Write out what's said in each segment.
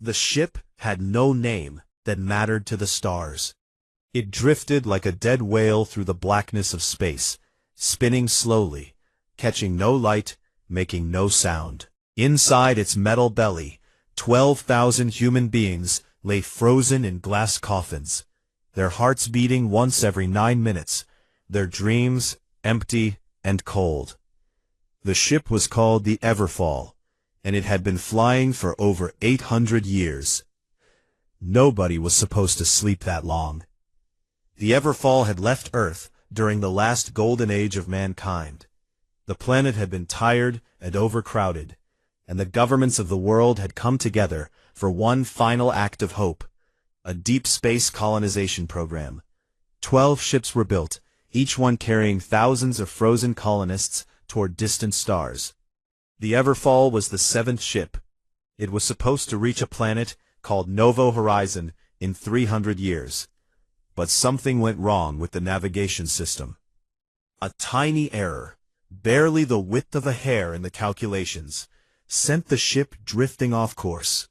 The ship had no name that mattered to the stars. It drifted like a dead whale through the blackness of space, spinning slowly, catching no light, making no sound. Inside its metal belly, 12,000 human beings lay frozen in glass coffins, their hearts beating once every 9 minutes, their dreams empty and cold. The ship was called the Everfall, and it had been flying for over 800 years. Nobody was supposed to sleep that long. The Everfall had left Earth during the last golden age of mankind. The planet had been tired and overcrowded, and the governments of the world had come together for one final act of hope, a deep space colonization program. 12 ships were built, each one carrying thousands of frozen colonists toward distant stars. The Everfall was the 7th ship. It was supposed to reach a planet called Novo Horizon in 300 years. But something went wrong with the navigation system. A tiny error, barely the width of a hair in the calculations, sent the ship drifting off course.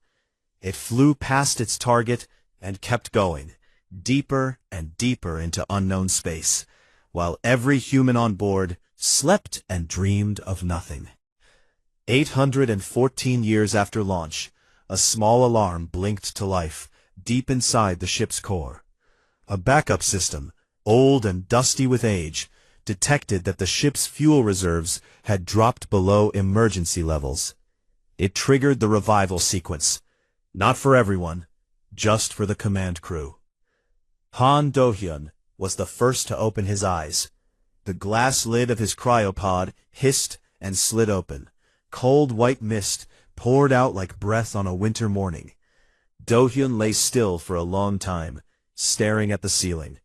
It flew past its target and kept going, deeper and deeper into unknown space, while every human on board slept and dreamed of nothing. 814 years after launch, a small alarm blinked to life deep inside the ship's core. A backup system, old and dusty with age, detected that the ship's fuel reserves had dropped below emergency levels. It triggered the revival sequence. Not for everyone, just for the command crew. Han Do-hyun was the first to open his eyes. The glass lid of his cryopod hissed and slid open. Cold white mist poured out like breath on a winter morning. Do-hyun lay still for a long time, staring at the ceiling.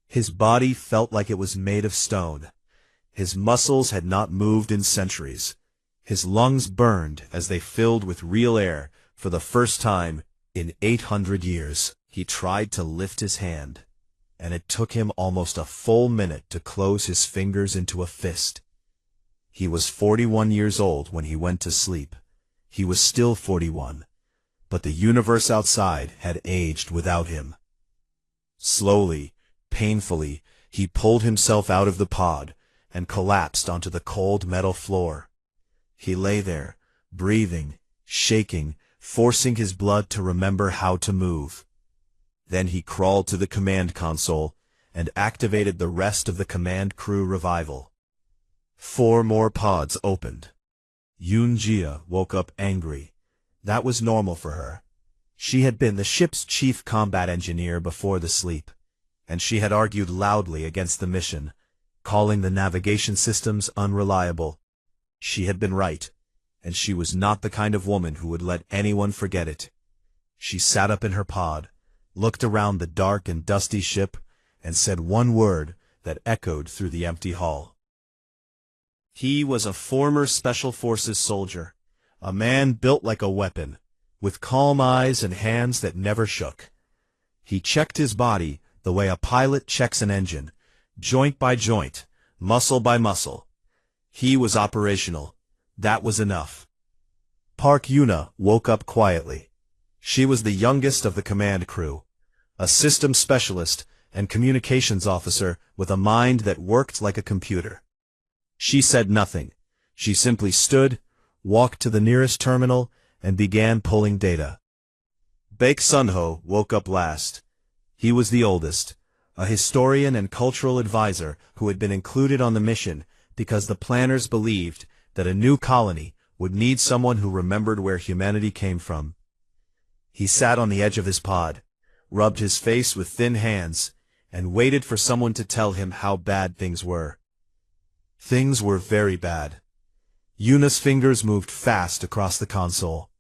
His body felt like it was made of stone. His muscles had not moved in centuries. His lungs burned as they filled with real air for the first time in 800 years. He tried to lift his hand, and it took him almost a full minute to close his fingers into a fist. He was 41 years old when he went to sleep. He was still 41, but the universe outside had aged without him. Slowly, painfully, he pulled himself out of the pod and collapsed onto the cold metal floor. He lay there, breathing, shaking, forcing his blood to remember how to move. Then he crawled to the command console and activated the rest of the command crew revival. 4 more pods opened. Yoon-jia woke up angry. That was normal for her. She had been the ship's chief combat engineer before the sleep, and she had argued loudly against the mission, calling the navigation systems unreliable. She had been right, and she was not the kind of woman who would let anyone forget it. She sat up in her pod, looked around the dark and dusty ship, and said one word that echoed through the empty hall. He was a former Special Forces soldier, a man built like a weapon, with calm eyes and hands that never shook. He checked his body the way a pilot checks an engine, joint by joint, muscle by muscle. He was operational. That was enough. Park Yuna woke up quietly. She was the youngest of the command crew, a systems specialist and communications officer with a mind that worked like a computer. She said nothing. She simply stood, walked to the nearest terminal, and began pulling data. Baek Sunho woke up last. He was the oldest, a historian and cultural advisor who had been included on the mission because the planners believed that a new colony would need someone who remembered where humanity came from. He sat on the edge of his pod, rubbed his face with thin hands, and waited for someone to tell him how bad things were. Things were very bad. Yuna's fingers moved fast across the console.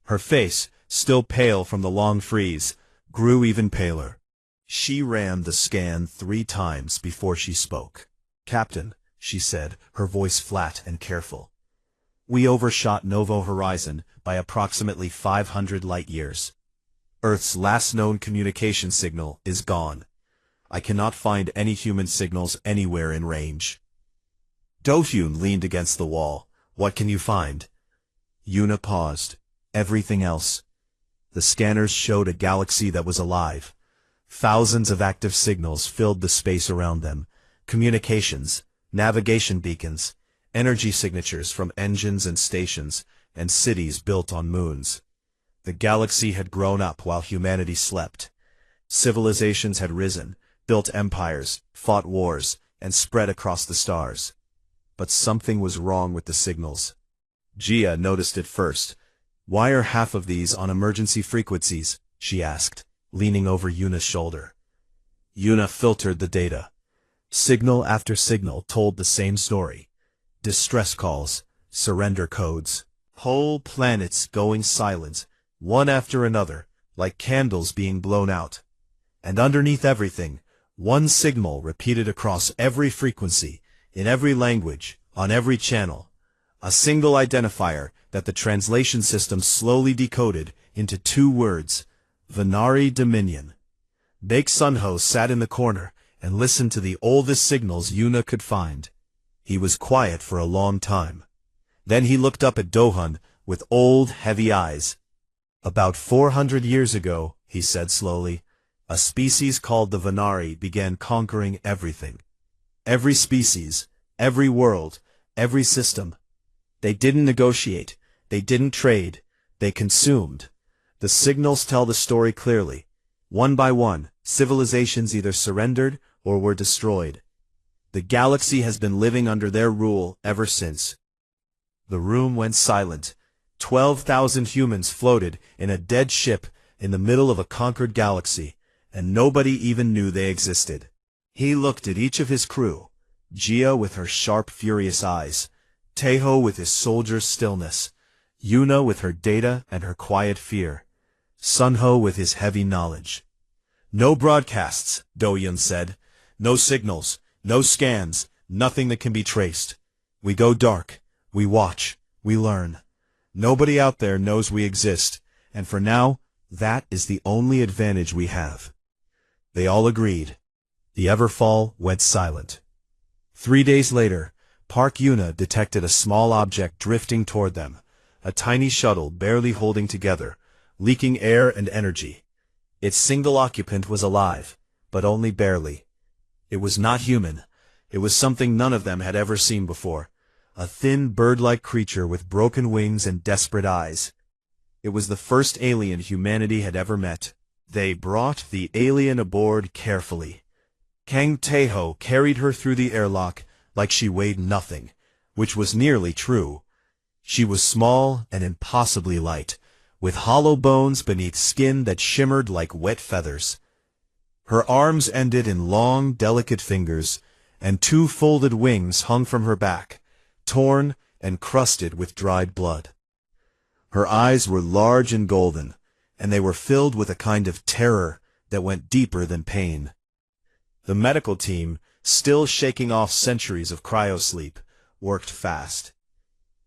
Her face, still pale from the long freeze, grew even paler. She ran the scan 3 times before she spoke. "Captain," she said, her voice flat and careful. "We overshot Novo Horizon by approximately 500 light-years. Earth's last known communication signal is gone. I cannot find any human signals anywhere in range." Do-hyun leaned against the wall. "What can you find?" Yuna paused. "Everything else." The scanners showed a galaxy that was alive. Thousands of active signals filled the space around them. Communications, navigation beacons, energy signatures from engines and stations, and cities built on moons. The galaxy had grown up while humanity slept. Civilizations had risen, built empires, fought wars, and spread across the stars. But something was wrong with the signals. Gia noticed it first. "Why are half of these on emergency frequencies?" she asked, leaning over Yuna's shoulder. Yuna filtered the data. Signal after signal told the same story. Distress calls, surrender codes. Whole planets going silent, one after another, like candles being blown out. And underneath everything, one signal repeated across every frequency, in every language, on every channel. A single identifier that the translation system slowly decoded into 2 words: Venari Dominion. Baek Sunho sat in the corner and listened to the oldest signals Yuna could find. He was quiet for a long time. Then he looked up at Dohun with old, heavy eyes. "About 400 years ago," he said slowly, "a species called the Venari began conquering everything. Every species, every world, every system. They didn't negotiate, they didn't trade, they consumed. The signals tell the story clearly. One by one, civilizations either surrendered or were destroyed. The galaxy has been living under their rule ever since." The room went silent. 12,000 humans floated in a dead ship in the middle of a conquered galaxy, and nobody even knew they existed. He looked at each of his crew, Gia with her sharp, furious eyes, Taeho with his soldier's stillness, Yuna with her data and her quiet fear, Sunho with his heavy knowledge. "No broadcasts," Dohyun said. "No signals, no scans, nothing that can be traced. We go dark, we watch, we learn. Nobody out there knows we exist, and for now, that is the only advantage we have." They all agreed. The Everfall went silent. 3 days later, Park Yuna detected a small object drifting toward them, a tiny shuttle barely holding together, leaking air and energy. Its single occupant was alive, but only barely. It was not human. It was something none of them had ever seen before. A thin, bird-like creature with broken wings and desperate eyes. It was the first alien humanity had ever met. They brought the alien aboard carefully. Kang Taeho carried her through the airlock like she weighed nothing, which was nearly true. She was small and impossibly light, with hollow bones beneath skin that shimmered like wet feathers. Her arms ended in long, delicate fingers, and 2 folded wings hung from her back, torn and crusted with dried blood. Her eyes were large and golden, and they were filled with a kind of terror that went deeper than pain. The medical team, still shaking off centuries of cryosleep, worked fast.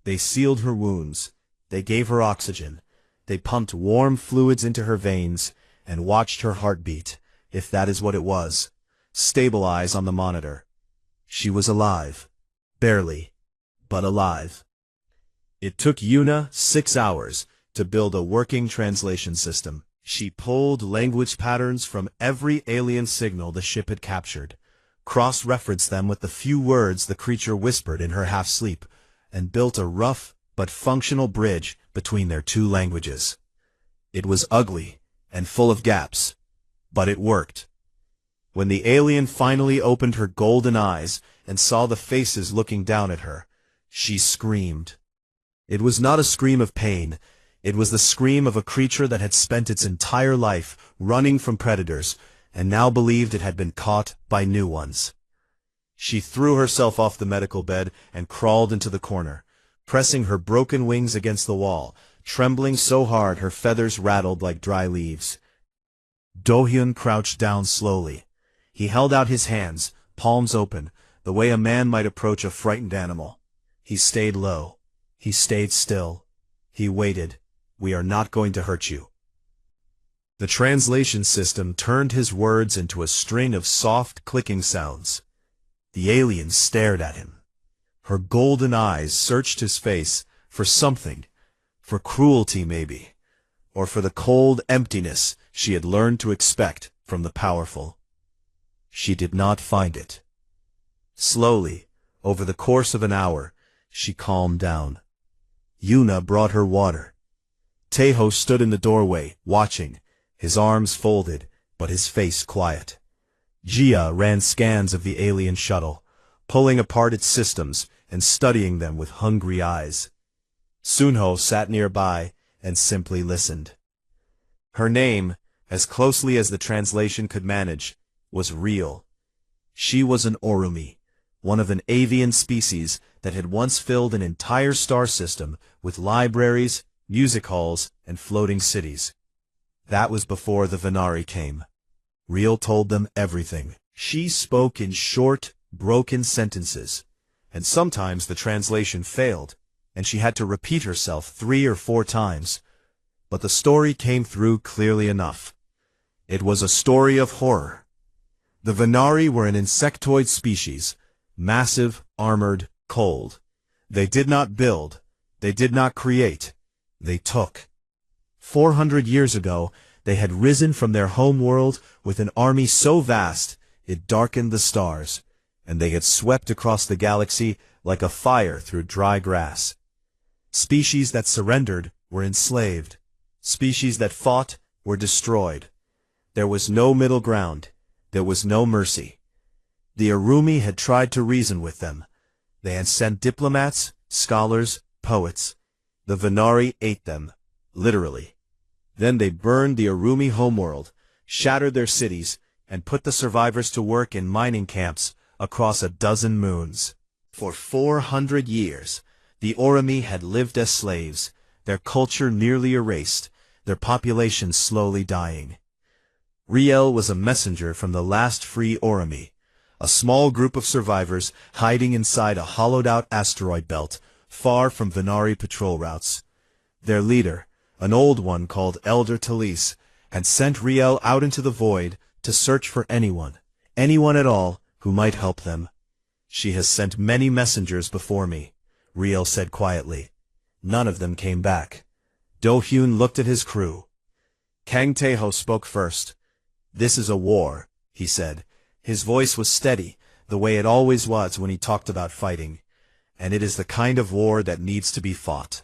They sealed her wounds, they gave her oxygen, they pumped warm fluids into her veins, and watched her heartbeat, if that is what it was, stabilize on the monitor. She was alive. Barely, but alive. It took Yuna 6 hours to build a working translation system. She pulled language patterns from every alien signal the ship had captured, cross-referenced them with the few words the creature whispered in her half-sleep, and built a rough but functional bridge between their 2 languages. It was ugly and full of gaps, but it worked. When the alien finally opened her golden eyes and saw the faces looking down at her, she screamed. It was not a scream of pain. It was the scream of a creature that had spent its entire life running from predators and now believed it had been caught by new ones. She threw herself off the medical bed and crawled into the corner, pressing her broken wings against the wall, trembling so hard her feathers rattled like dry leaves. Dohyun crouched down slowly. He held out his hands, palms open, the way a man might approach a frightened animal. He stayed low. He stayed still. He waited. "We are not going to hurt you." The translation system turned his words into a string of soft, clicking sounds. The alien stared at him. Her golden eyes searched his face for something, for cruelty maybe, or for the cold emptiness she had learned to expect from the powerful. She did not find it. Slowly, over the course of an hour, she calmed down. Yuna brought her water. Tejo stood in the doorway, watching, his arms folded, but his face quiet. Jia ran scans of the alien shuttle, pulling apart its systems and studying them with hungry eyes. Sunho sat nearby and simply listened. Her name, as closely as the translation could manage, was real. She was an Orumi, one of an avian species that had once filled an entire star system with libraries, music halls, and floating cities. That was before the Venari came. Real told them everything. She spoke in short, broken sentences, and sometimes the translation failed, and she had to repeat herself 3 or 4 times. But the story came through clearly enough. It was a story of horror. The Venari were an insectoid species, massive, armored, cold. They did not build, they did not create, they took. 400 years ago, they had risen from their home world with an army so vast it darkened the stars, and they had swept across the galaxy like a fire through dry grass. Species that surrendered were enslaved. Species that fought were destroyed. There was no middle ground. There was no mercy. The Orumi had tried to reason with them. They had sent diplomats, scholars, poets. The Venari ate them, literally. Then they burned the Orumi homeworld, shattered their cities, and put the survivors to work in mining camps across a dozen moons. For 400 years, the Orumi had lived as slaves, their culture nearly erased, their population slowly dying. Riel was a messenger from the last free Orumi, a small group of survivors hiding inside a hollowed-out asteroid belt, far from Venari patrol routes. Their leader, an old one called Elder Talise, had sent Riel out into the void to search for anyone at all, who might help them. She has sent many messengers before me, Riel said quietly. None of them came back. Do-hyun looked at his crew. Kang Taeho spoke first. This is a war, he said. His voice was steady, the way it always was when he talked about fighting. And it is the kind of war that needs to be fought.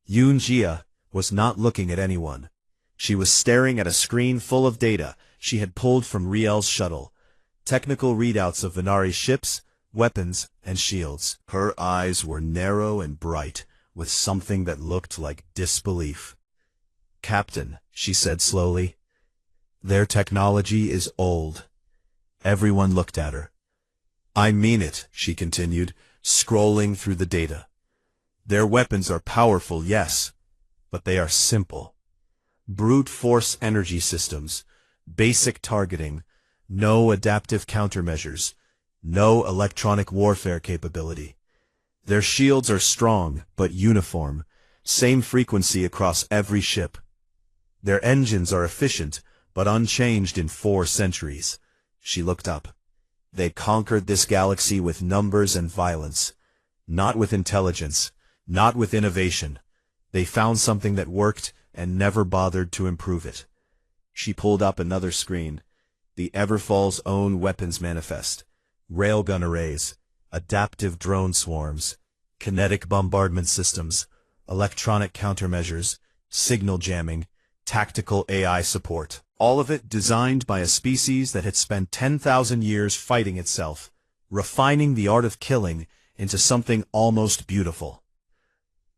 Yoon Jia was not looking at anyone. She was staring at a screen full of data she had pulled from Riel's shuttle. Technical readouts of Venari ships, weapons, and shields. Her eyes were narrow and bright, with something that looked like disbelief. Captain, she said slowly, their technology is old. Everyone looked at her. I mean it, she continued, scrolling through the data. Their weapons are powerful, yes, but they are simple. Brute force energy systems, basic targeting, no adaptive countermeasures, no electronic warfare capability. Their shields are strong, but uniform, same frequency across every ship. Their engines are efficient, but unchanged in 4 centuries. She looked up. They conquered this galaxy with numbers and violence, not with intelligence, not with innovation. They found something that worked and never bothered to improve it. She pulled up another screen. The Everfall's own weapons manifest. Railgun arrays, adaptive drone swarms, kinetic bombardment systems, electronic countermeasures, signal jamming, tactical AI support. All of it designed by a species that had spent 10,000 years fighting itself, refining the art of killing into something almost beautiful.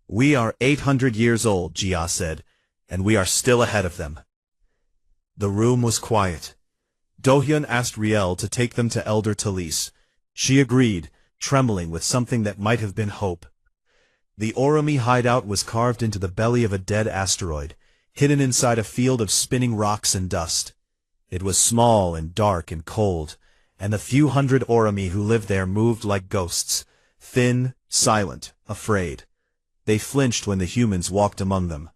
We are 800 years old, Jia said, and we are still ahead of them. The room was quiet. Do-hyun asked Riel to take them to Elder Talise. She agreed, trembling with something that might have been hope. The Orumi hideout was carved into the belly of a dead asteroid, hidden inside a field of spinning rocks and dust. It was small and dark and cold, and the few hundred Orumi who lived there moved like ghosts, thin, silent, afraid. They flinched when the humans walked among them.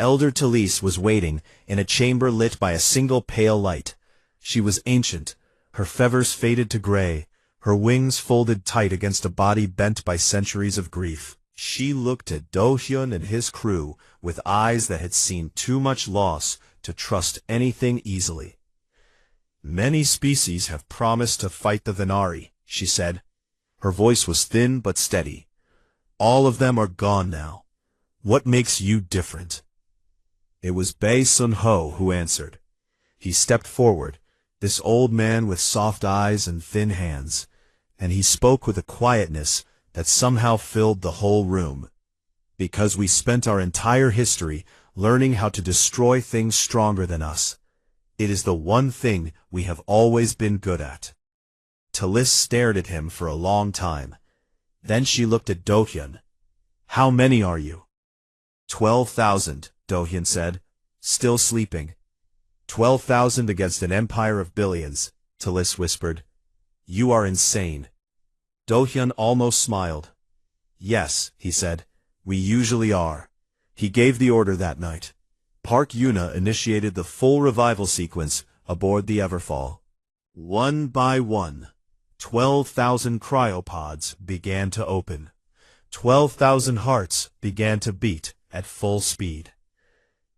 Elder Talise was waiting in a chamber lit by a single pale light. She was ancient, her feathers faded to gray, her wings folded tight against a body bent by centuries of grief. She looked at Do-hyun and his crew with eyes that had seen too much loss to trust anything easily. "Many species have promised to fight the Venari," she said. Her voice was thin but steady. "All of them are gone now. What makes you different?" It was Bae Sun-ho who answered. He stepped forward, this old man with soft eyes and thin hands, and he spoke with a quietness that somehow filled the whole room. "Because we spent our entire history learning how to destroy things stronger than us. It is the one thing we have always been good at." Talis stared at him for a long time. Then she looked at Do-hyun. "How many are you?" 12,000, Do-hyun said, still sleeping. 12,000 against an empire of billions, Talis whispered. "You are insane." Do-hyun almost smiled. "Yes," he said, "we usually are." He gave the order that night. Park Yuna initiated the full revival sequence aboard the Everfall. One by one, 12,000 cryopods began to open. 12,000 hearts began to beat at full speed.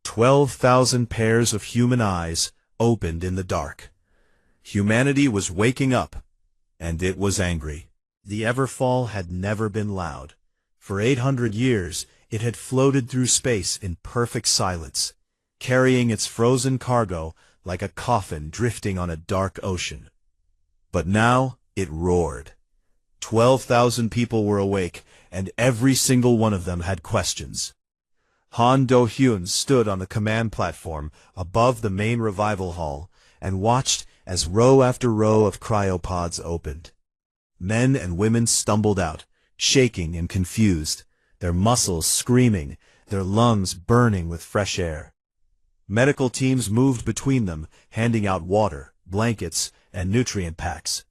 12,000 pairs of human eyes opened in the dark. Humanity was waking up, and it was angry. The Everfall had never been loud. For 800 years, it had floated through space in perfect silence, carrying its frozen cargo like a coffin drifting on a dark ocean. But now it roared. 12,000 people were awake, and every single one of them had questions. Han Do-hyun stood on the command platform above the main revival hall and watched as row after row of cryopods opened. Men and women stumbled out, shaking and confused, their muscles screaming, their lungs burning with fresh air. Medical teams moved between them, handing out water, blankets, and nutrient packs.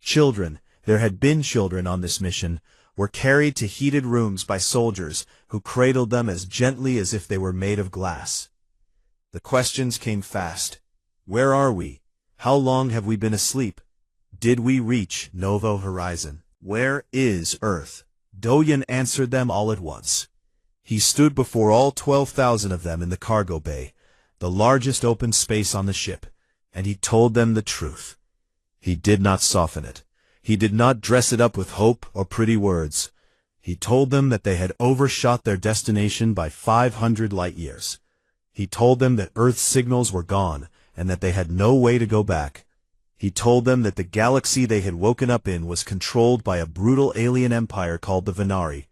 Children, there had been children on this mission, were carried to heated rooms by soldiers who cradled them as gently as if they were made of glass. The questions came fast. Where are we? How long have we been asleep? Did we reach Novo Horizon? Where is Earth? Do-hyun answered them all at once. He stood before all 12,000 of them in the cargo bay, the largest open space on the ship, and he told them the truth. He did not soften it. He did not dress it up with hope or pretty words. He told them that they had overshot their destination by 500 light-years. He told them that Earth's signals were gone and that they had no way to go back. He told them that the galaxy they had woken up in was controlled by a brutal alien empire called the Venari,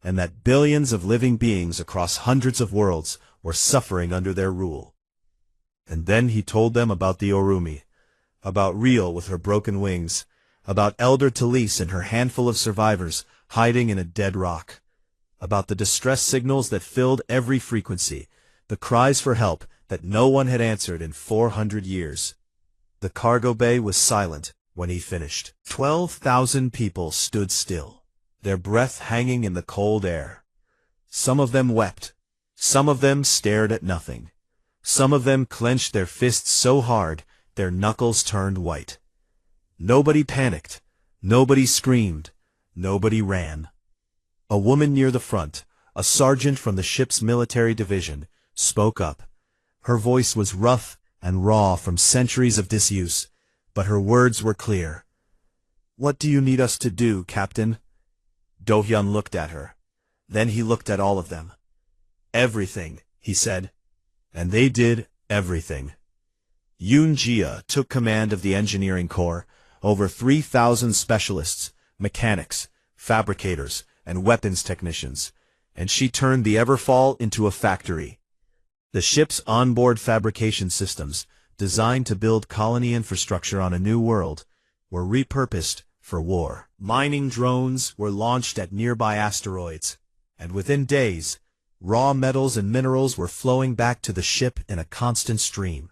and that billions of living beings across hundreds of worlds were suffering under their rule. And then he told them about the Orumi, about Real with her broken wings, about Elder Talis and her handful of survivors hiding in a dead rock, about the distress signals that filled every frequency, the cries for help that no one had answered in 400 years. The cargo bay was silent when he finished. 12,000 people stood still, their breath hanging in the cold air. Some of them wept. Some of them stared at nothing. Some of them clenched their fists so hard their knuckles turned white. Nobody panicked. Nobody screamed. Nobody ran. A woman near the front, a sergeant from the ship's military division, spoke up. Her voice was rough and raw from centuries of disuse, but her words were clear. "What do you need us to do, Captain?" Do-hyun looked at her. Then he looked at all of them. "Everything," he said. And they did everything. Yoon Jia took command of the engineering corps, over 3,000 specialists, mechanics, fabricators, and weapons technicians, and she turned the Everfall into a factory. The ship's onboard fabrication systems, designed to build colony infrastructure on a new world, were repurposed for war. Mining drones were launched at nearby asteroids, and within days, raw metals and minerals were flowing back to the ship in a constant stream.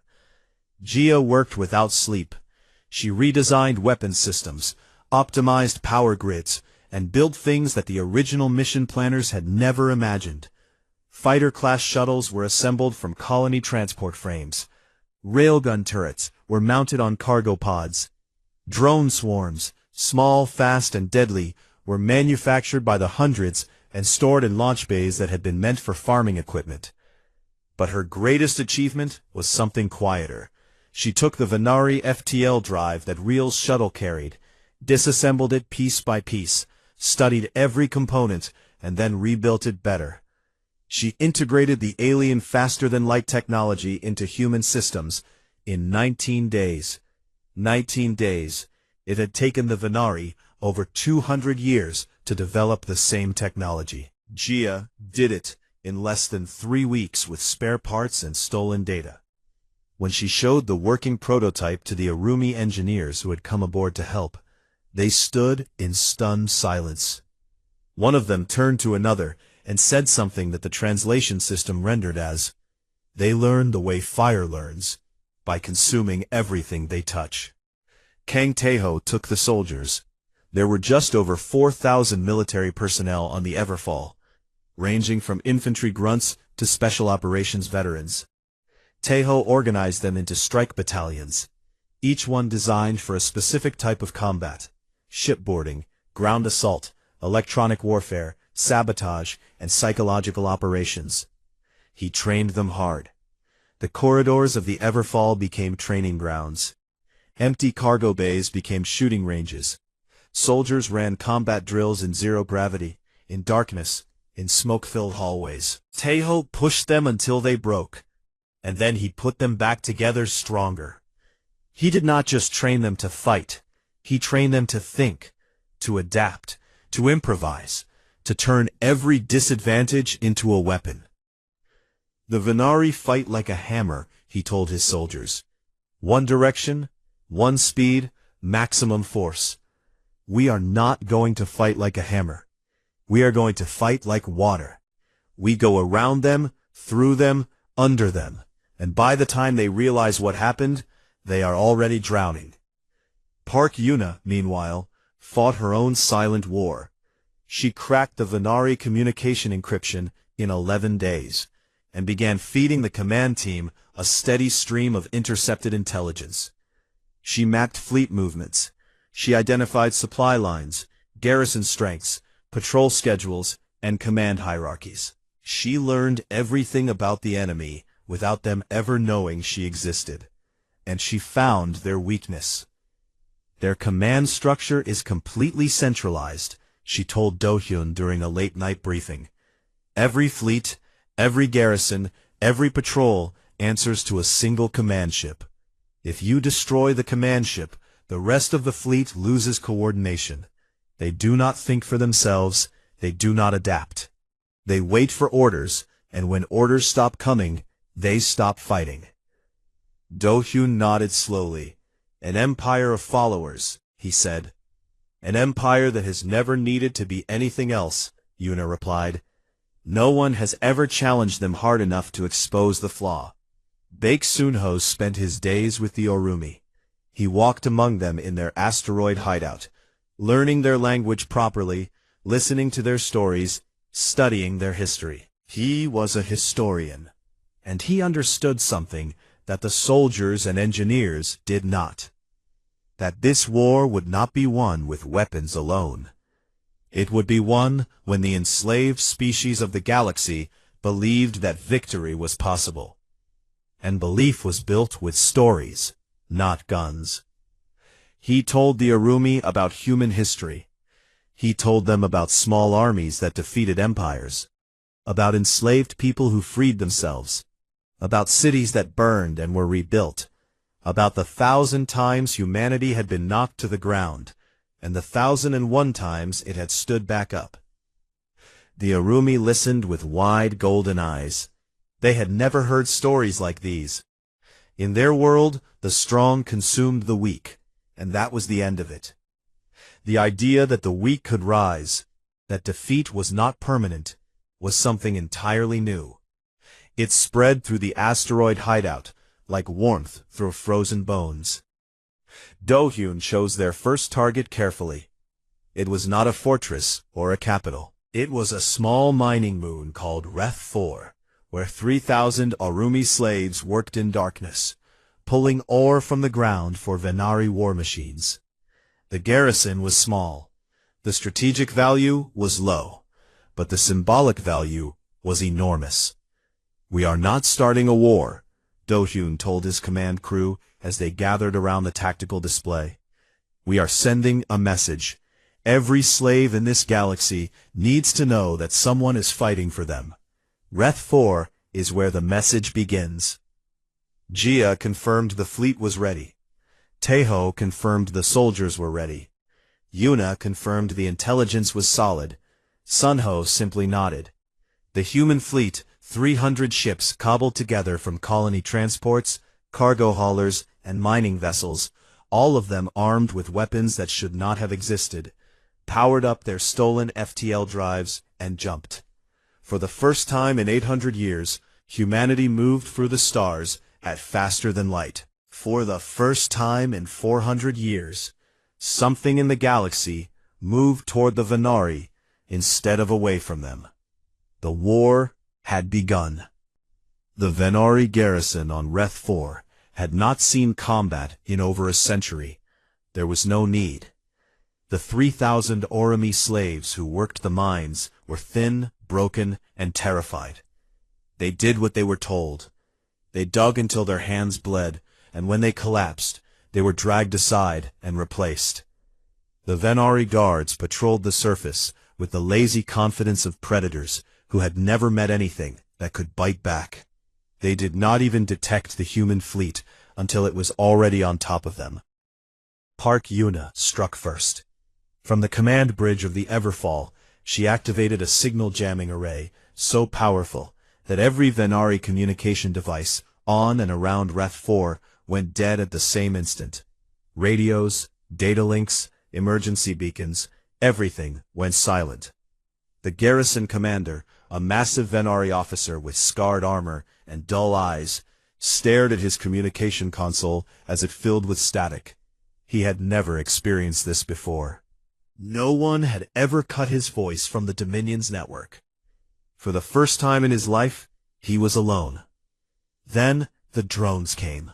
Jia worked without sleep. She redesigned weapons systems, optimized power grids, and built things that the original mission planners had never imagined. Fighter-class shuttles were assembled from colony transport frames. Railgun turrets were mounted on cargo pods. Drone swarms, small, fast, and deadly, were manufactured by the hundreds and stored in launch bays that had been meant for farming equipment. But her greatest achievement was something quieter. She took the Venari FTL drive that Real's shuttle carried, disassembled it piece by piece, studied every component, and then rebuilt it better. She integrated the alien faster-than-light technology into human systems in 19 days. 19 days. It had taken the Venari over 200 years to develop the same technology. Gia did it in less than 3 weeks with spare parts and stolen data. When she showed the working prototype to the Arumi engineers who had come aboard to help, they stood in stunned silence. One of them turned to another and said something that the translation system rendered as, "They learn the way fire learns, by consuming everything they touch." Kang Taeho took the soldiers. There were just over 4,000 military personnel on the Everfall, ranging from infantry grunts to special operations veterans. Taeho organized them into strike battalions, each one designed for a specific type of combat: shipboarding, ground assault, electronic warfare, sabotage, and psychological operations. He trained them hard. The corridors of the Everfall became training grounds. Empty cargo bays became shooting ranges. Soldiers ran combat drills in zero gravity, in darkness, in smoke-filled hallways. Taeho pushed them until they broke, and then he put them back together stronger. He did not just train them to fight. He trained them to think, to adapt, to improvise, to turn every disadvantage into a weapon. The Venari fight like a hammer, he told his soldiers. One direction, one speed, maximum force. We are not going to fight like a hammer. We are going to fight like water. We go around them, through them, under them, and by the time they realize what happened, they are already drowning. Park Yuna, meanwhile, fought her own silent war. She cracked the Venari communication encryption in 11 days, and began feeding the command team a steady stream of intercepted intelligence. She mapped fleet movements. She identified supply lines, garrison strengths, patrol schedules, and command hierarchies. She learned everything about the enemy without them ever knowing she existed. And she found their weakness. Their command structure is completely centralized, she told Do-hyun during a late-night briefing. Every fleet, every garrison, every patrol answers to a single command ship. If you destroy the command ship, the rest of the fleet loses coordination. They do not think for themselves, they do not adapt. They wait for orders, and when orders stop coming, they stop fighting. Do-hyun nodded slowly. An empire of followers, he said. An empire that has never needed to be anything else, Yuna replied. No one has ever challenged them hard enough to expose the flaw. Baek Soon-ho spent his days with the Orumi. He walked among them in their asteroid hideout, learning their language properly, listening to their stories, studying their history. He was a historian, and he understood something that the soldiers and engineers did not. That this war would not be won with weapons alone. It would be won when the enslaved species of the galaxy believed that victory was possible. And belief was built with stories, not guns. He told the Arumi about human history. He told them about small armies that defeated empires, about enslaved people who freed themselves, about cities that burned and were rebuilt, about the 1,000 times humanity had been knocked to the ground, and the 1,001 times it had stood back up. The Arumi listened with wide golden eyes. They had never heard stories like these. In their world, the strong consumed the weak, and that was the end of it. The idea that the weak could rise, that defeat was not permanent, was something entirely new. It spread through the asteroid hideout, like warmth through frozen bones. Do-hyun chose their first target carefully. It was not a fortress or a capital. It was a small mining moon called Reth 4, where 3,000 Arumi slaves worked in darkness, pulling ore from the ground for Venari war machines. The garrison was small. The strategic value was low, but the symbolic value was enormous. "We are not starting a war," Do-hyun told his command crew as they gathered around the tactical display. "We are sending a message. Every slave in this galaxy needs to know that someone is fighting for them. Reth 4 is where the message begins." Jia confirmed the fleet was ready. Taeho confirmed the soldiers were ready. Yuna confirmed the intelligence was solid. Sunho simply nodded. The human fleet, 300 ships cobbled together from colony transports, cargo haulers, and mining vessels, all of them armed with weapons that should not have existed, powered up their stolen FTL drives, and jumped. For the first time in 800 years, humanity moved through the stars at faster than light. For the first time in 400 years, something in the galaxy moved toward the Venari instead of away from them. The war had begun. The Venari garrison on Reth 4 had not seen combat in over a century. There was no need. The 3,000 Orami slaves who worked the mines were thin, broken, and terrified. They did what they were told. They dug until their hands bled, and when they collapsed, they were dragged aside and replaced. The Venari guards patrolled the surface with the lazy confidence of predators who had never met anything that could bite back. They did not even detect the human fleet until it was already on top of them. Park Yuna struck first. From the command bridge of the Everfall, she activated a signal jamming array so powerful that every Venari communication device on and around Reth 4 went dead at the same instant. Radios, data links, emergency beacons, everything went silent. The garrison commander, a massive Venari officer with scarred armor and dull eyes, stared at his communication console as it filled with static. He had never experienced this before. No one had ever cut his voice from the Dominion's network. For the first time in his life, he was alone. Then the drones came.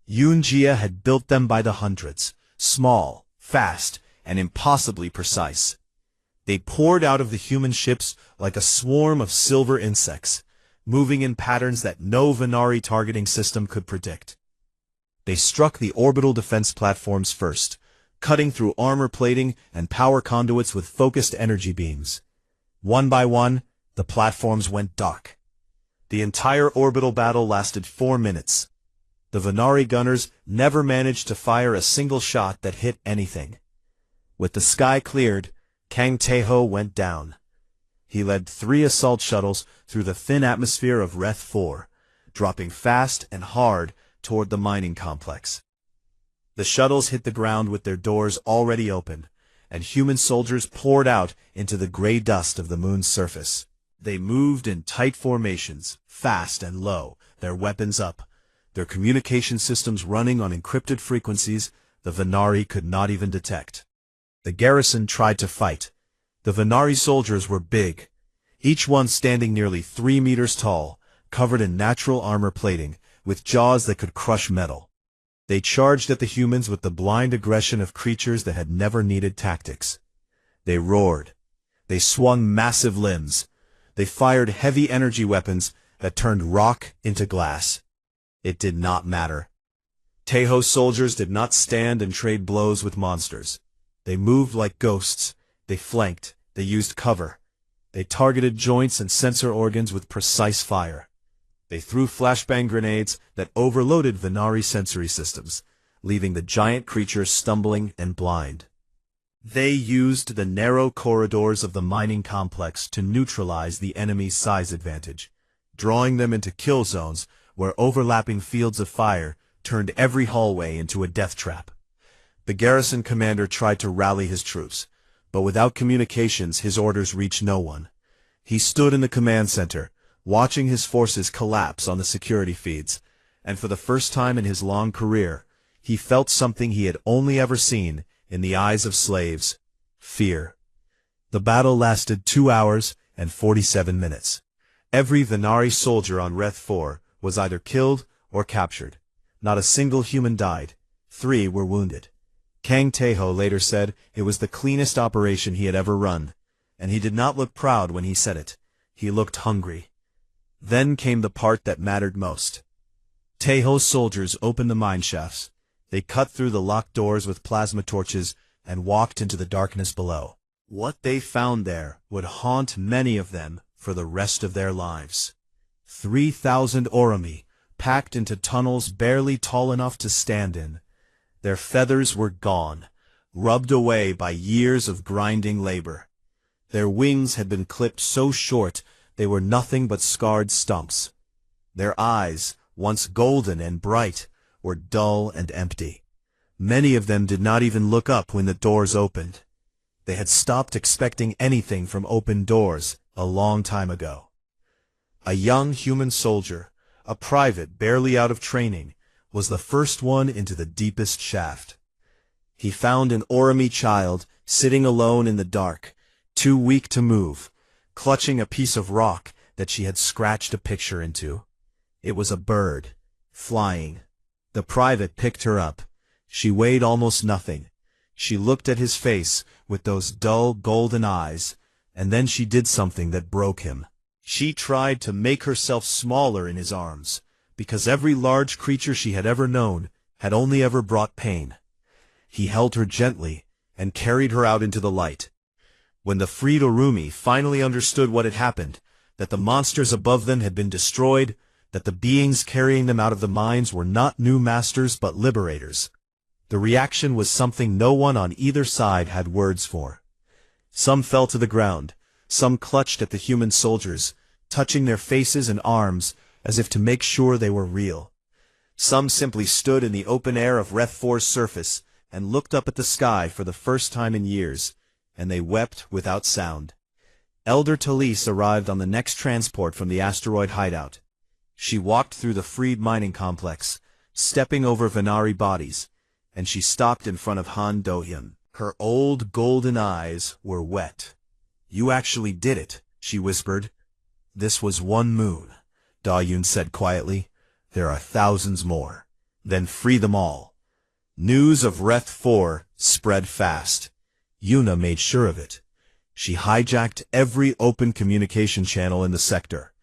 Yoon-jia had built them by the hundreds, small, fast, and impossibly precise. They poured out of the human ships like a swarm of silver insects, moving in patterns that no Venari targeting system could predict. They struck the orbital defense platforms first, cutting through armor plating and power conduits with focused energy beams. One by one, the platforms went dark. The entire orbital battle lasted 4 minutes. The Venari gunners never managed to fire a single shot that hit anything. With the sky cleared, Kang Taeho went down. He led 3 assault shuttles through the thin atmosphere of Reth 4, dropping fast and hard toward the mining complex. The shuttles hit the ground with their doors already open, and human soldiers poured out into the gray dust of the moon's surface. They moved in tight formations, fast and low, their weapons up, their communication systems running on encrypted frequencies the Venari could not even detect. The garrison tried to fight. The Venari soldiers were big, each one standing nearly 3 meters tall, covered in natural armor plating, with jaws that could crush metal. They charged at the humans with the blind aggression of creatures that had never needed tactics. They roared. They swung massive limbs. They fired heavy energy weapons that turned rock into glass. It did not matter. Taeho's soldiers did not stand and trade blows with monsters. They moved like ghosts. They flanked. They used cover. They targeted joints and sensor organs with precise fire. They threw flashbang grenades that overloaded Venari sensory systems, leaving the giant creatures stumbling and blind. They used the narrow corridors of the mining complex to neutralize the enemy's size advantage, drawing them into kill zones where overlapping fields of fire turned every hallway into a death trap. The garrison commander tried to rally his troops, but without communications his orders reached no one. He stood in the command center, watching his forces collapse on the security feeds, and for the first time in his long career, he felt something he had only ever seen in the eyes of slaves: fear. The battle lasted 2 hours and 47 minutes. Every Venari soldier on Reth 4 was either killed or captured. Not a single human died. 3 were wounded. Kang Taeho later said it was the cleanest operation he had ever run. and he did not look proud when he said it. He looked hungry. Then came the part that mattered most. Tejo's soldiers opened the mine shafts. They cut through the locked doors with plasma torches and walked into the darkness below. What they found there would haunt many of them for the rest of their lives. 3,000 Orami, packed into tunnels barely tall enough to stand in. Their feathers were gone, rubbed away by years of grinding labor. Their wings had been clipped so short they were nothing but scarred stumps. Their eyes, once golden and bright, were dull and empty. Many of them did not even look up when the doors opened. They had stopped expecting anything from open doors a long time ago. A young human soldier, a private barely out of training, was the first one into the deepest shaft. He found an Orami child sitting alone in the dark, too weak to move, clutching a piece of rock that she had scratched a picture into. It was a bird, flying. The private picked her up. She weighed almost nothing. She looked at his face with those dull golden eyes, and then she did something that broke him. She tried to make herself smaller in his arms, because every large creature she had ever known had only ever brought pain. He held her gently and carried her out into the light. When the freed Orumi finally understood what had happened, that the monsters above them had been destroyed, that the beings carrying them out of the mines were not new masters but liberators, the reaction was something no one on either side had words for. Some fell to the ground, some clutched at the human soldiers, touching their faces and arms as if to make sure they were real. Some simply stood in the open air of Reth 4's surface and looked up at the sky for the first time in years, and they wept without sound. Elder Talise arrived on the next transport from the asteroid hideout. She walked through the freed mining complex, stepping over Venari bodies, and she stopped in front of Han Do-hyun. Her old golden eyes were wet. "You actually did it," she whispered. "This was one moon," Do-hyun said quietly. "There are thousands more. Then free them all." News of Reth 4 spread fast. Yuna made sure of it. She hijacked every open communication channel in the sector.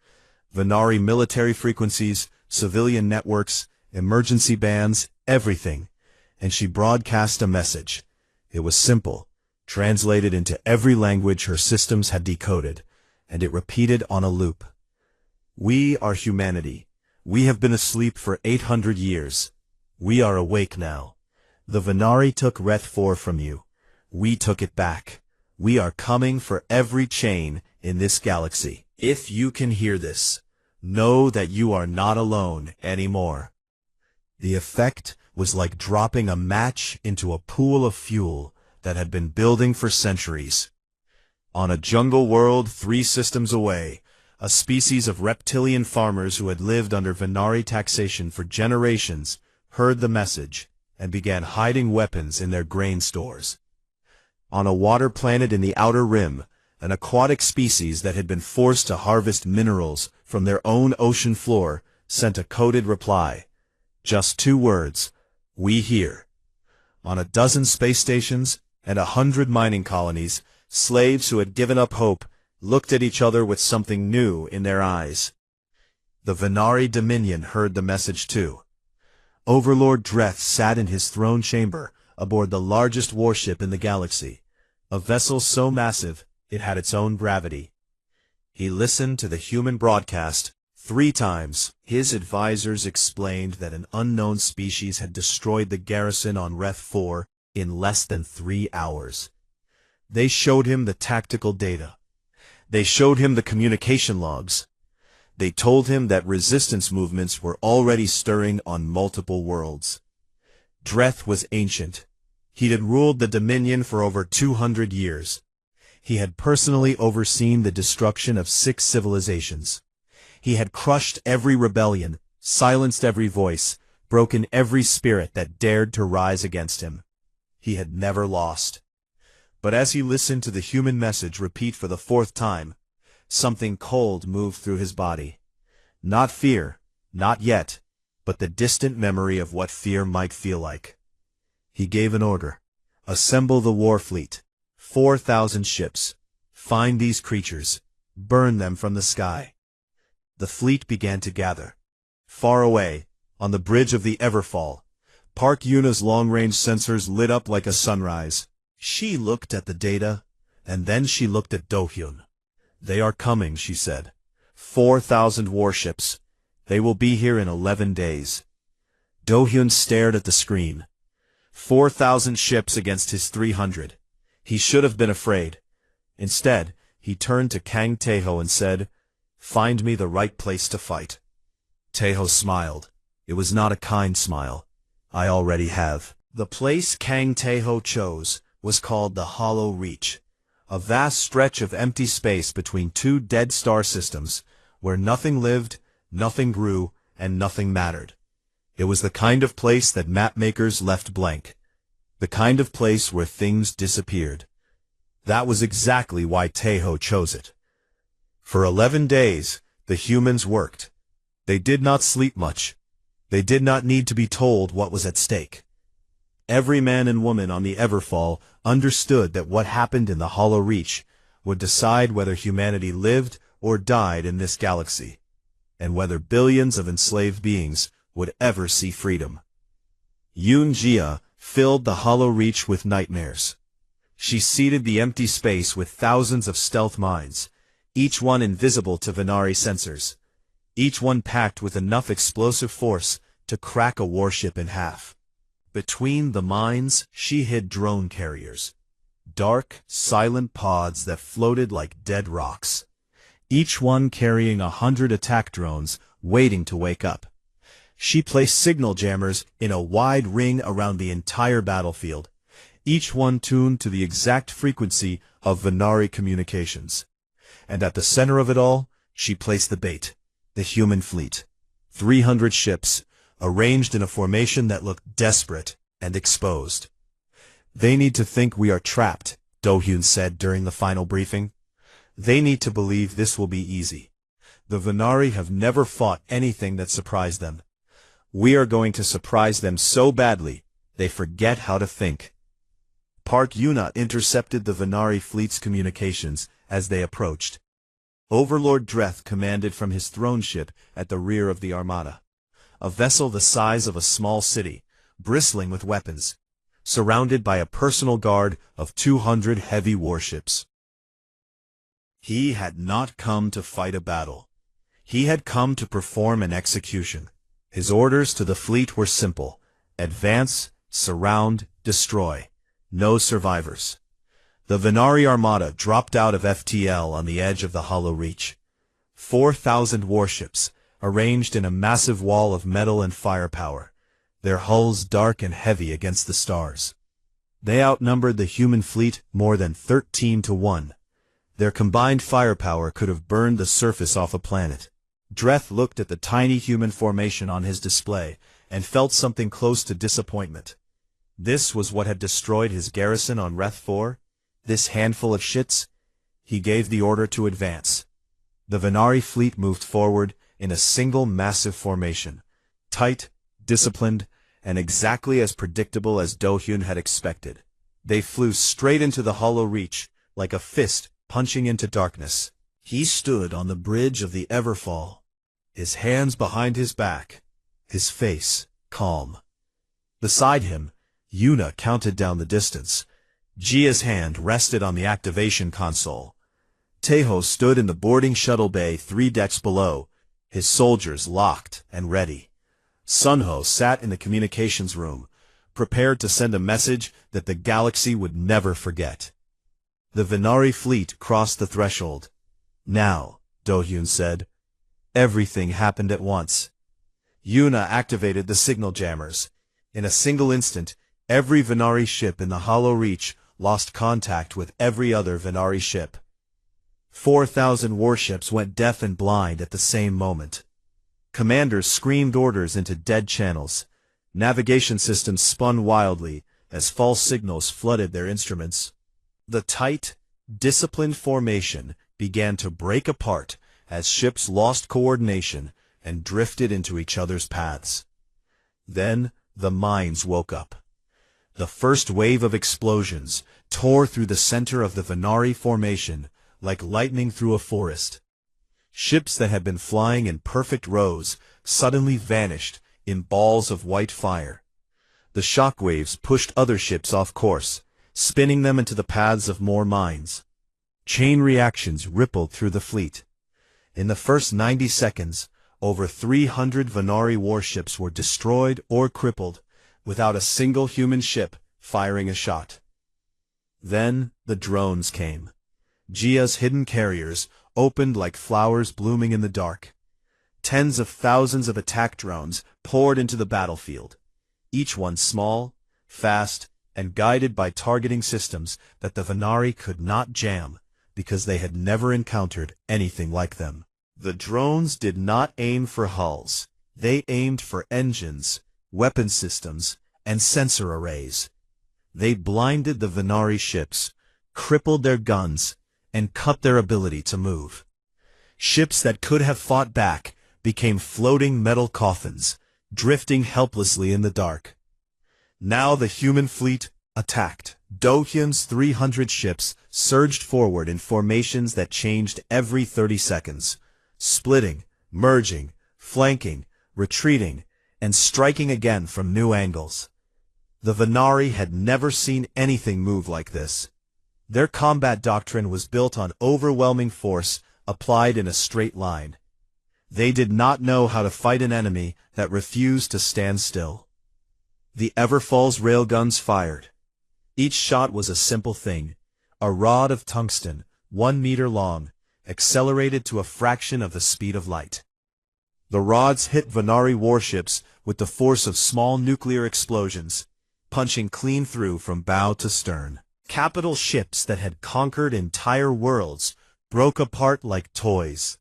Venari military frequencies, civilian networks, emergency bands, everything. And she broadcast a message. It was simple, translated into every language her systems had decoded, and it repeated on a loop. "We are humanity. We have been asleep for 800 years. We are awake now. The Venari took Reth 4 from you. We took it back. We are coming for every chain in this galaxy. If you can hear this, know that you are not alone anymore." The effect was like dropping a match into a pool of fuel that had been building for centuries. On a jungle world 3 systems away, a species of reptilian farmers who had lived under Venari taxation for generations heard the message and began hiding weapons in their grain stores. On a water planet in the outer rim, an aquatic species that had been forced to harvest minerals from their own ocean floor sent a coded reply. Just 2 words. "We hear." On a dozen space stations and 100 mining colonies, slaves who had given up hope looked at each other with something new in their eyes. The Venari Dominion heard the message too. Overlord Dreth sat in his throne chamber aboard the largest warship in the galaxy, a vessel so massive it had its own gravity. He listened to the human broadcast. 3 times, his advisors explained that an unknown species had destroyed the garrison on Reth 4 in less than 3 hours. They showed him the tactical data. They showed him the communication logs. They told him that resistance movements were already stirring on multiple worlds. Dreth was ancient. He had ruled the Dominion for over 200 years. He had personally overseen the destruction of 6 civilizations. He had crushed every rebellion, silenced every voice, broken every spirit that dared to rise against him. He had never lost. But as he listened to the human message repeat for the 4th time, something cold moved through his body. Not fear, not yet, but the distant memory of what fear might feel like. He gave an order. Assemble the war fleet. 4,000 ships. Find these creatures. Burn them from the sky. The fleet began to gather. Far away, on the bridge of the Everfall, Park Yuna's long-range sensors lit up like a sunrise. She looked at the data, and then she looked at Do-hyun. They are coming, she said. 4,000 warships. They will be here in 11 days. Do-hyun stared at the screen. 4,000 ships against his 300. He should have been afraid. Instead, he turned to Kang Tae-ho and said, "Find me the right place to fight." Tae-ho smiled. It was not a kind smile. "I already have." The place Kang Tae-ho chose was called the Hollow Reach, a vast stretch of empty space between two dead star systems, where nothing lived, nothing grew, and nothing mattered. It was the kind of place that mapmakers left blank, the kind of place where things disappeared. That was exactly why Tae-ho chose it. For 11 days, the humans worked. They did not sleep much. They did not need to be told what was at stake. Every man and woman on the Everfall understood that what happened in the Hollow Reach would decide whether humanity lived or died in this galaxy, and whether billions of enslaved beings would ever see freedom. Yoon Jia filled the Hollow Reach with nightmares. She seeded the empty space with thousands of stealth mines, each one invisible to Venari sensors, each one packed with enough explosive force to crack a warship in half. Between the mines, she hid drone carriers, dark, silent pods that floated like dead rocks, each one carrying 100 attack drones waiting to wake up. She placed signal jammers in a wide ring around the entire battlefield, each one tuned to the exact frequency of Venari communications. And at the center of it all, she placed the bait, the human fleet. 300 ships, arranged in a formation that looked desperate and exposed. "They need to think we are trapped," Do-hyun said during the final briefing. "They need to believe this will be easy. The Venari have never fought anything that surprised them. We are going to surprise them so badly, they forget how to think." Park Yuna intercepted the Venari fleet's communications as they approached. Overlord Dreth commanded from his throne ship at the rear of the armada, a vessel the size of a small city, bristling with weapons, surrounded by a personal guard of 200 heavy warships. He had not come to fight a battle. He had come to perform an execution. His orders to the fleet were simple: advance, surround, destroy. No survivors. The Venari armada dropped out of FTL on the edge of the Hollow Reach. 4,000 warships, arranged in a massive wall of metal and firepower, their hulls dark and heavy against the stars. They outnumbered the human fleet more than 13 to 1. Their combined firepower could have burned the surface off a planet. Dreth looked at the tiny human formation on his display and felt something close to disappointment. This was what had destroyed his garrison on Reth 4? This handful of shits? He gave the order to advance. The Venari fleet moved forward in a single massive formation, tight, disciplined, and exactly as predictable as Do-hyun had expected. They flew straight into the Hollow Reach, like a fist punching into darkness. He stood on the bridge of the Everfall, his hands behind his back, his face calm. Beside him, Yuna counted down the distance. Jia's hand rested on the activation console. Tae-ho stood in the boarding shuttle bay 3 decks below, his soldiers locked and ready. Sunho sat in the communications room, prepared to send a message that the galaxy would never forget. The Venari fleet crossed the threshold. "Now," Do-hyun said. Everything happened at once. Yuna activated the signal jammers. In a single instant, every Venari ship in the Hollow Reach lost contact with every other Venari ship. 4,000 warships went deaf and blind at the same moment. Commanders screamed orders into dead channels. Navigation systems spun wildly as false signals flooded their instruments. The tight, disciplined formation began to break apart as ships lost coordination and drifted into each other's paths. Then the mines woke up. The first wave of explosions tore through the center of the Venari formation like lightning through a forest. Ships that had been flying in perfect rows suddenly vanished in balls of white fire. The shockwaves pushed other ships off course, spinning them into the paths of more mines. Chain reactions rippled through the fleet. In the first 90 seconds, over 300 Venari warships were destroyed or crippled, without a single human ship firing a shot. Then the drones came. Gia's hidden carriers opened like flowers blooming in the dark. Tens of thousands of attack drones poured into the battlefield, each one small, fast, and guided by targeting systems that the Venari could not jam because they had never encountered anything like them. The drones did not aim for hulls. They aimed for engines, weapon systems, and sensor arrays. They blinded the Venari ships, crippled their guns, and cut their ability to move. Ships that could have fought back became floating metal coffins, drifting helplessly in the dark. Now the human fleet attacked. Dohyun's 300 ships surged forward in formations that changed every 30 seconds, splitting, merging, flanking, retreating, and striking again from new angles. The Venari had never seen anything move like this. Their combat doctrine was built on overwhelming force applied in a straight line. They did not know how to fight an enemy that refused to stand still. The Everfall's railguns fired. Each shot was a simple thing, a rod of tungsten, 1 meter long, accelerated to a fraction of the speed of light. The rods hit Venari warships with the force of small nuclear explosions, punching clean through from bow to stern. Capital ships that had conquered entire worlds broke apart like toys.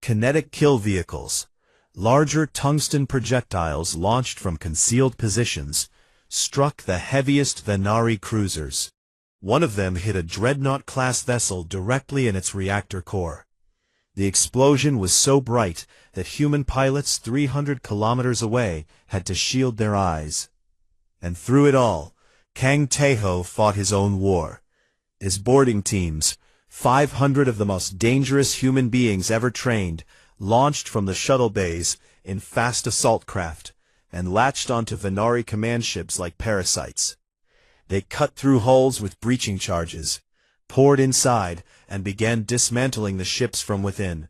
Kinetic kill vehicles, larger tungsten projectiles launched from concealed positions, struck the heaviest Venari cruisers. One of them hit a dreadnought-class vessel directly in its reactor core. The explosion was so bright that human pilots 300 kilometers away had to shield their eyes. And through it all, Kang Taeho fought his own war. His boarding teams, 500 of the most dangerous human beings ever trained, launched from the shuttle bays in fast assault craft, and latched onto Venari command ships like parasites. They cut through hulls with breaching charges, poured inside, and began dismantling the ships from within.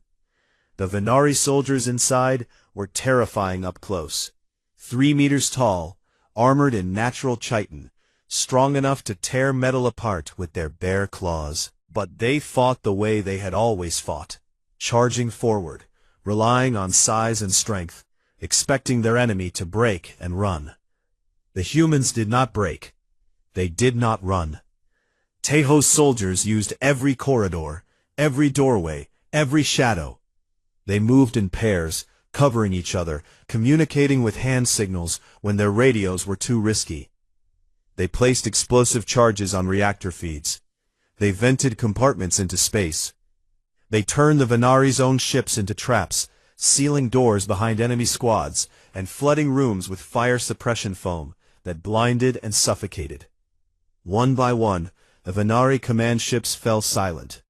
The Venari soldiers inside were terrifying up close. 3 meters tall, armored in natural chitin, strong enough to tear metal apart with their bare claws. But they fought the way they had always fought, charging forward, relying on size and strength, expecting their enemy to break and run. The humans did not break. They did not run. Taeho's soldiers used every corridor, every doorway, every shadow. They moved in pairs, covering each other, communicating with hand signals when their radios were too risky. They placed explosive charges on reactor feeds. They vented compartments into space. They turned the Venari's own ships into traps, sealing doors behind enemy squads, and flooding rooms with fire suppression foam that blinded and suffocated. One by one, the Venari command ships fell silent.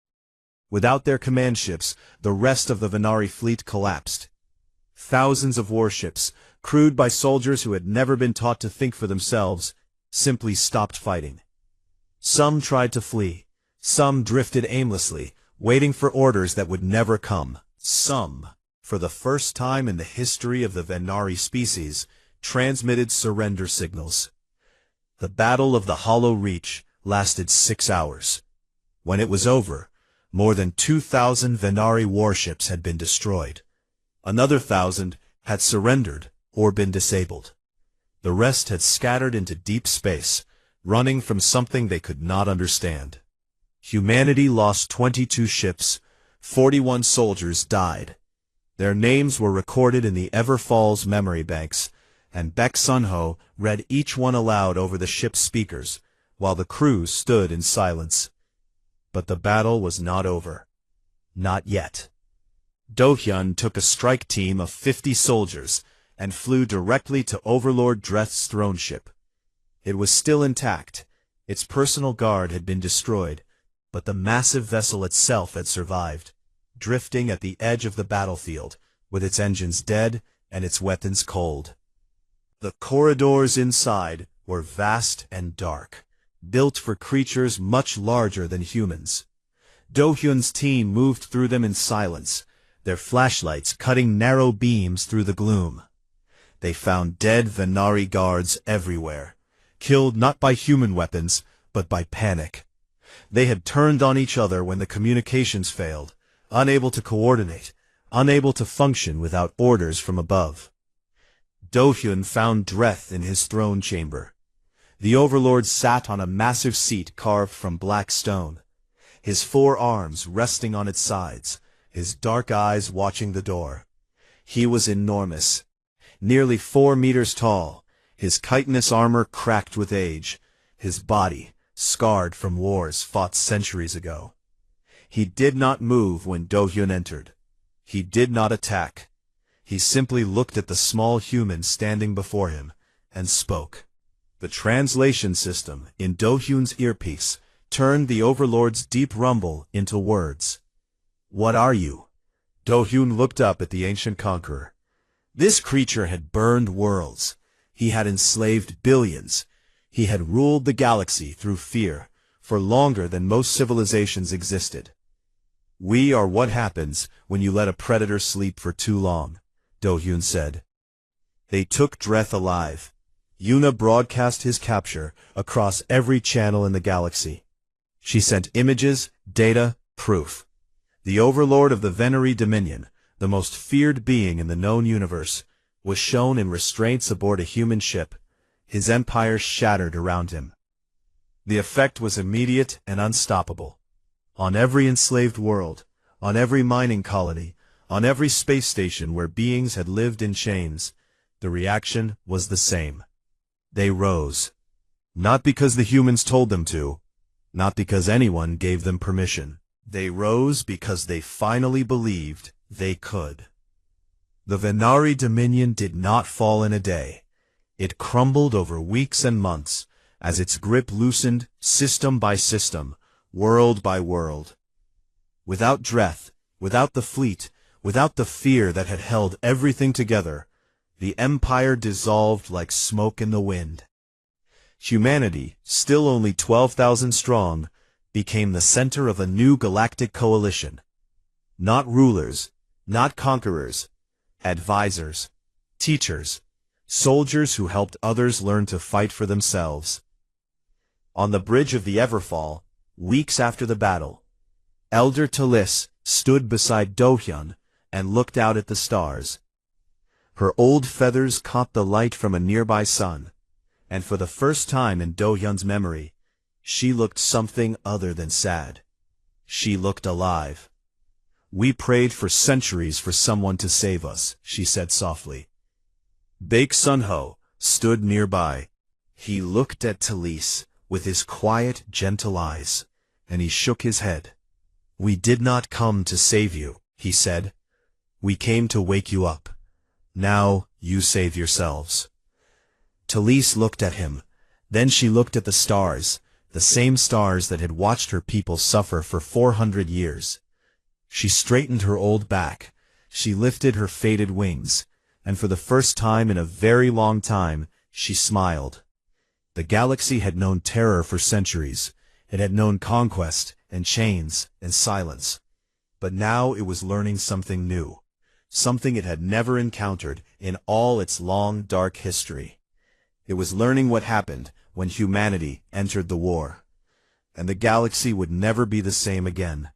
Without their command ships, the rest of the Venari fleet collapsed. Thousands of warships, crewed by soldiers who had never been taught to think for themselves, simply stopped fighting. Some tried to flee. Some drifted aimlessly, waiting for orders that would never come. Some, for the first time in the history of the Venari species, transmitted surrender signals. The Battle of the Hollow Reach lasted 6 hours. When it was over, more than 2,000 Venari warships had been destroyed. Another 1,000 had surrendered or been disabled. The rest had scattered into deep space, running from something they could not understand. Humanity lost 22 ships, 41 soldiers died. Their names were recorded in the Everfall's memory banks, and Baek Sun-ho read each one aloud over the ship's speakers, while the crew stood in silence. But the battle was not over. Not yet. Do-hyun took a strike team of 50 soldiers and flew directly to Overlord Dreth's throne ship. It was still intact. Its personal guard had been destroyed, but the massive vessel itself had survived, drifting at the edge of the battlefield, with its engines dead and its weapons cold. The corridors inside were vast and dark, built for creatures much larger than humans. Do-hyun's team moved through them in silence, their flashlights cutting narrow beams through the gloom. They found dead Venari guards everywhere, killed not by human weapons, but by panic. They had turned on each other when the communications failed, unable to coordinate, unable to function without orders from above. Do-hyun found Dreth in his throne chamber. The Overlord sat on a massive seat carved from black stone, his 4 arms resting on its sides, his dark eyes watching the door. He was enormous, nearly 4 meters tall, his chitinous armor cracked with age, his body scarred from wars fought centuries ago. He did not move when Do-hyun entered. He did not attack. He simply looked at the small human standing before him and spoke. The translation system in Do-hyun's earpiece turned the Overlord's deep rumble into words. "What are you?" Do-hyun looked up at the ancient conqueror. This creature had burned worlds. He had enslaved billions. He had ruled the galaxy through fear for longer than most civilizations existed. "We are what happens when you let a predator sleep for too long," Do-hyun said. They took Dreth alive. Yuna broadcast his capture across every channel in the galaxy. She sent images, data, proof. The Overlord of the Venari Dominion, the most feared being in the known universe, was shown in restraints aboard a human ship, his empire shattered around him. The effect was immediate and unstoppable. On every enslaved world, on every mining colony, on every space station where beings had lived in chains, the reaction was the same. They rose. Not because the humans told them to, not because anyone gave them permission. They rose because they finally believed they could. The Venari Dominion did not fall in a day. It crumbled over weeks and months, as its grip loosened system by system, world by world. Without Dreth, without the fleet, without the fear that had held everything together, the empire dissolved like smoke in the wind. Humanity, still only 12,000 strong, became the center of a new galactic coalition. Not rulers, not conquerors, advisors, teachers, soldiers who helped others learn to fight for themselves. On the bridge of the Everfall, weeks after the battle, Elder Talis stood beside Do-hyun and looked out at the stars. Her old feathers caught the light from a nearby sun, and for the first time in Do-hyun's memory, she looked something other than sad. She looked alive. "We prayed for centuries for someone to save us," she said softly. Baek Sun-ho stood nearby. He looked at Talis with his quiet, gentle eyes, and he shook his head. "We did not come to save you," he said. "We came to wake you up. Now you save yourselves." Talis looked at him. Then she looked at the stars, the same stars that had watched her people suffer for 400 years. She straightened her old back. She lifted her faded wings, and for the first time in a very long time, she smiled. The galaxy had known terror for centuries. It had known conquest and chains and silence. But now it was learning something new, something it had never encountered in all its long, dark history. It was learning what happened when humanity entered the war. And the galaxy would never be the same again.